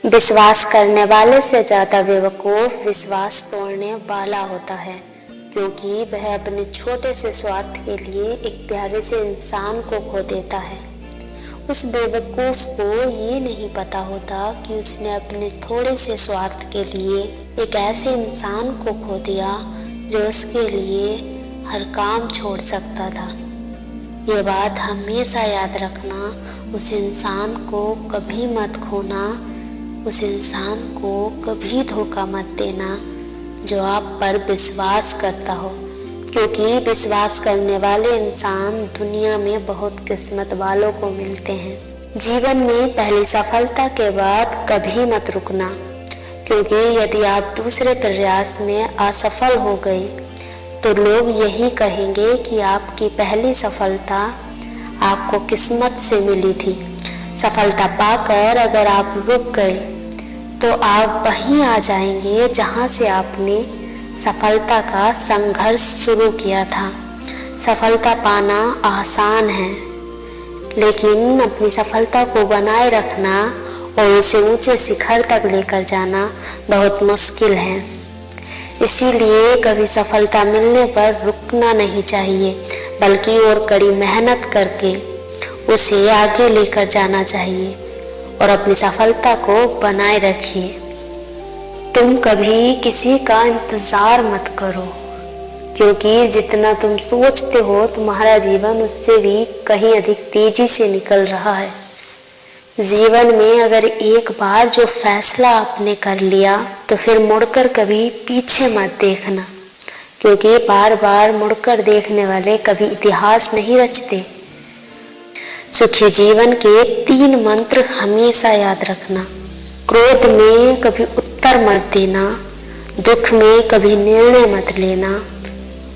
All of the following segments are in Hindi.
विश्वास करने वाले से ज़्यादा बेवकूफ़ विश्वास तोड़ने वाला होता है, क्योंकि वह अपने छोटे से स्वार्थ के लिए एक प्यारे से इंसान को खो देता है। उस बेवकूफ़ को ये नहीं पता होता कि उसने अपने थोड़े से स्वार्थ के लिए एक ऐसे इंसान को खो दिया जो उसके लिए हर काम छोड़ सकता था। ये बात हमेशा याद रखना, उस इंसान को कभी मत खोना, उस इंसान को कभी धोखा मत देना जो आप पर विश्वास करता हो, क्योंकि विश्वास करने वाले इंसान दुनिया में बहुत किस्मत वालों को मिलते हैं। जीवन में पहली सफलता के बाद कभी मत रुकना, क्योंकि यदि आप दूसरे प्रयास में असफल हो गए तो लोग यही कहेंगे कि आपकी पहली सफलता आपको किस्मत से मिली थी। सफलता पाकर अगर आप रुक गए तो आप वहीं आ जाएंगे जहां से आपने सफलता का संघर्ष शुरू किया था। सफलता पाना आसान है, लेकिन अपनी सफलता को बनाए रखना और उसे ऊंचे शिखर तक लेकर जाना बहुत मुश्किल है। इसीलिए कभी सफलता मिलने पर रुकना नहीं चाहिए, बल्कि और कड़ी मेहनत करके उसे आगे लेकर जाना चाहिए और अपनी सफलता को बनाए रखिए। तुम कभी किसी का इंतज़ार मत करो, क्योंकि जितना तुम सोचते हो तुम्हारा जीवन उससे भी कहीं अधिक तेजी से निकल रहा है। जीवन में अगर एक बार जो फैसला आपने कर लिया तो फिर मुड़कर कभी पीछे मत देखना, क्योंकि बार बार मुड़कर देखने वाले कभी इतिहास नहीं रचते। सुखी जीवन के 3 मंत्र हमेशा याद रखना। क्रोध में कभी उत्तर मत देना, दुख में कभी निर्णय मत लेना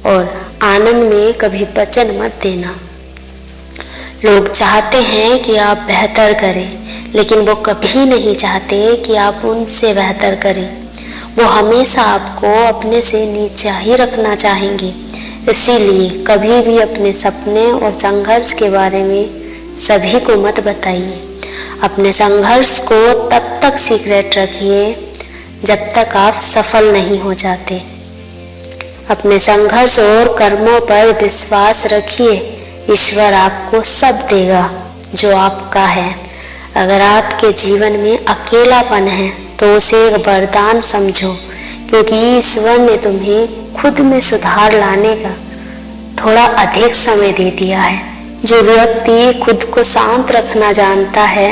और आनंद में कभी वचन मत देना। लोग चाहते हैं कि आप बेहतर करें, लेकिन वो कभी नहीं चाहते कि आप उनसे बेहतर करें। वो हमेशा आपको अपने से नीचा ही रखना चाहेंगे। इसीलिए कभी भी अपने सपने और संघर्ष के बारे में सभी को मत बताइए। अपने संघर्ष को तब तक सीक्रेट रखिए जब तक आप सफल नहीं हो जाते। अपने संघर्ष और कर्मों पर विश्वास रखिए। ईश्वर आपको सब देगा जो आपका है। अगर आपके जीवन में अकेलापन है तो उसे एक वरदान समझो, क्योंकि ईश्वर ने तुम्हें खुद में सुधार लाने का थोड़ा अधिक समय दे दिया है। जो व्यक्ति खुद को शांत रखना जानता है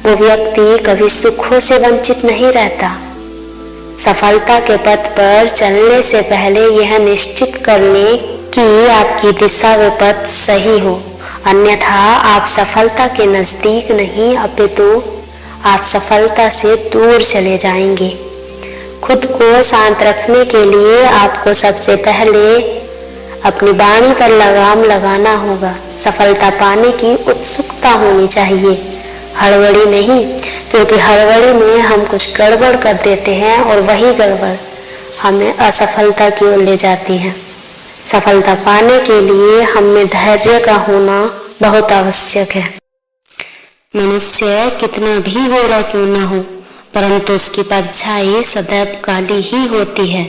वो व्यक्ति कभी सुखों से वंचित नहीं रहता। सफलता के पथ पर चलने से पहले यह निश्चित कर लें कि आपकी दिशा व पथ सही हो, अन्यथा आप सफलता के नज़दीक नहीं अपितु आप सफलता से दूर चले जाएंगे। खुद को शांत रखने के लिए आपको सबसे पहले अपनी वाणी पर लगाम लगाना होगा। सफलता पाने की उत्सुकता होनी चाहिए, हड़बड़ी नहीं, क्योंकि हड़बड़ी में हम कुछ गड़बड़ कर देते हैं और वही गड़बड़ हमें असफलता की ओर ले जाती है। सफलता पाने के लिए हम में धैर्य का होना बहुत आवश्यक है। मनुष्य कितना भी गोरा क्यों न हो, परंतु उसकी परछाई सदैव काली ही होती है।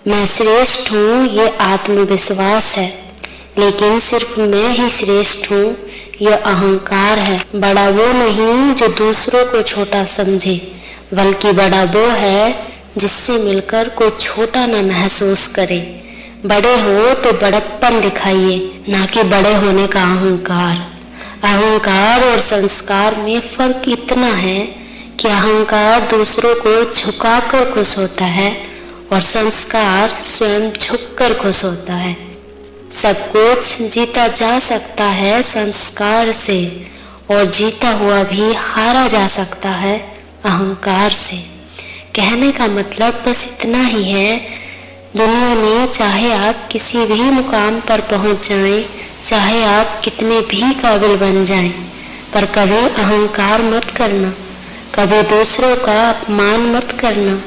मैं श्रेष्ठ हूँ ये आत्मविश्वास है, लेकिन सिर्फ मैं ही श्रेष्ठ हूँ यह अहंकार है। बड़ा वो नहीं जो दूसरों को छोटा समझे, बल्कि बड़ा वो है जिससे मिलकर कोई छोटा न महसूस करे। बड़े हो तो बड़प्पन दिखाइए, ना कि बड़े होने का अहंकार। अहंकार और संस्कार में फर्क इतना है कि अहंकार दूसरों को झुकाकर खुश होता है और संस्कार स्वयं झुककर खुश होता है। सब कुछ जीता जा सकता है संस्कार से, और जीता हुआ भी हारा जा सकता है अहंकार से। कहने का मतलब बस इतना ही है, दुनिया में चाहे आप किसी भी मुकाम पर पहुंच जाएं, चाहे आप कितने भी काबिल बन जाएं, पर कभी अहंकार मत करना, कभी दूसरों का अपमान मत करना,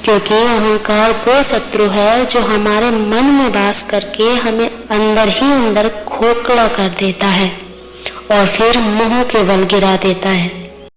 क्योंकि अहंकार वो शत्रु है जो हमारे मन में वास करके हमें अंदर ही अंदर खोखला कर देता है और फिर मुंह के बल गिरा देता है।